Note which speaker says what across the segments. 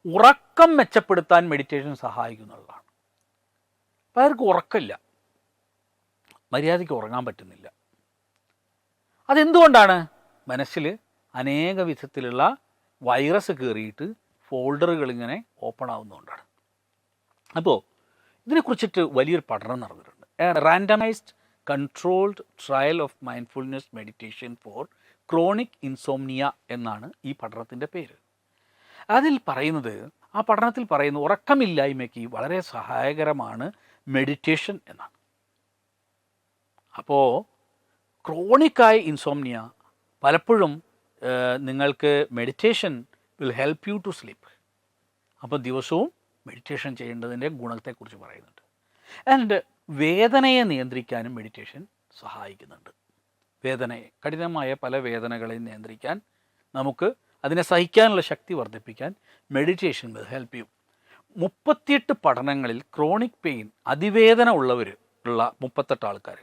Speaker 1: ഉറക്കം മെച്ചപ്പെടുത്താൻ മെഡിറ്റേഷൻ സഹായിക്കുന്നതാണ്. പലർക്കും ഉറക്കമില്ല, മര്യാദയ്ക്ക് ഉറങ്ങാൻ പറ്റുന്നില്ല. അതെന്തുകൊണ്ടാണ്? മനസ്സിൽ അനേക വിധത്തിലുള്ള വൈറസ് കയറിയിട്ട് ഫോൾഡറുകൾ ഇങ്ങനെ ഓപ്പൺ ആവുന്നതുകൊണ്ടാണ്. അപ്പോൾ ഇതിനെക്കുറിച്ചിട്ട് വലിയൊരു പഠനം നടന്നിട്ടുണ്ട്. Randomised controlled trial of mindfulness meditation for chronic insomnia എന്നാണ് ഈ പഠനത്തിൻ്റെ പേര്. അതിൽ പറയുന്നത്, ആ പഠനത്തിൽ പറയുന്നത് ഉറക്കമില്ലായ്മയ്ക്ക് വളരെ സഹായകരമാണ് മെഡിറ്റേഷൻ എന്നാണ്. അപ്പോൾ ക്രോണിക്കായ ഇൻസോംനിയ പലപ്പോഴും നിങ്ങൾക്ക് meditation will help you to sleep. അപ്പോൾ ദിവസവും മെഡിറ്റേഷൻ ചെയ്യേണ്ടതിൻ്റെ ഗുണത്തെക്കുറിച്ച് പറയുന്നുണ്ട്. ആൻഡ് വേദനയെ നിയന്ത്രിക്കാനും മെഡിറ്റേഷൻ സഹായിക്കുന്നുണ്ട്. വേദനയെ, കഠിനമായ പല വേദനകളെയും നിയന്ത്രിക്കാൻ, നമുക്ക് അതിനെ സഹിക്കാനുള്ള ശക്തി വർദ്ധിപ്പിക്കാൻ മെഡിറ്റേഷൻ വിൽ ഹെൽപ്പ് യു. 38 പഠനങ്ങളിൽ ക്രോണിക് പെയിൻ, അതിവേദന ഉള്ള 38 ആൾക്കാർ,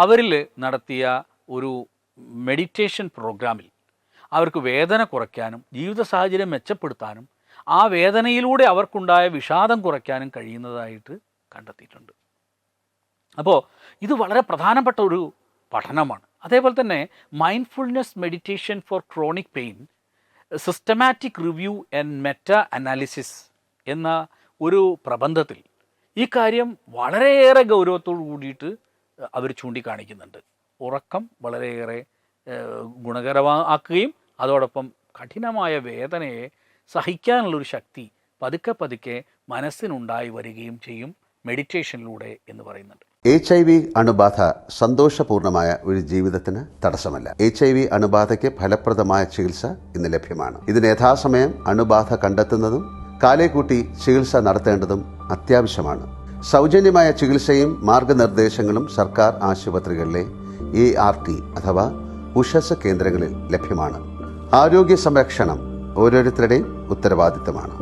Speaker 1: അവരിൽ നടത്തിയ ഒരു മെഡിറ്റേഷൻ പ്രോഗ്രാമിൽ അവർക്ക് വേദന കുറയ്ക്കാനും ജീവിത സാഹചര്യം മെച്ചപ്പെടുത്താനും ആ വേദനയിലൂടെ അവർക്കുണ്ടായ വിഷാദം കുറയ്ക്കാനും കഴിയുന്നതായിട്ട് കണ്ടെത്തിയിട്ടുണ്ട്. അപ്പോൾ ഇത് വളരെ പ്രധാനപ്പെട്ട ഒരു പഠനമാണ്. അതേപോലെ തന്നെ mindfulness meditation for chronic pain, systematic review and meta analysis എന്ന ഒരു പ്രബന്ധത്തിൽ ഈ കാര്യം വളരെയേറെ ഗൗരവത്തോടു കൂടിയിട്ട് അവർ ചൂണ്ടിക്കാണിക്കുന്നുണ്ട്. ഉറക്കം വളരെയേറെ ഗുണകരമാക്കുകയും അതോടൊപ്പം കഠിനമായ വേദനയെ സഹിക്കാനുള്ളൊരു ശക്തി പതുക്കെ പതുക്കെ മനസ്സിനുണ്ടായി വരികയും ചെയ്യും മെഡിറ്റേഷനിലൂടെ എന്ന് പറയുന്നുണ്ട്.
Speaker 2: HIV അണുബാധ സന്തോഷപൂർണമായ ഒരു ജീവിതത്തിന് തടസ്സമല്ല. HIV അണുബാധയ്ക്ക് ഫലപ്രദമായ ചികിത്സ ഇന്ന് ലഭ്യമാണ്. ഇതിന് യഥാസമയം അണുബാധ കണ്ടെത്തുന്നതും കാലേക്കൂട്ടി ചികിത്സ നടത്തേണ്ടതും അത്യാവശ്യമാണ്. സൗജന്യമായ ചികിത്സയും മാർഗനിർദ്ദേശങ്ങളും സർക്കാർ ആശുപത്രികളിലെ ART അഥവാ ഉഷസ് കേന്ദ്രങ്ങളിൽ ലഭ്യമാണ്. ആരോഗ്യ സംരക്ഷണം ഓരോരുത്തരുടെയും ഉത്തരവാദിത്തമാണ്.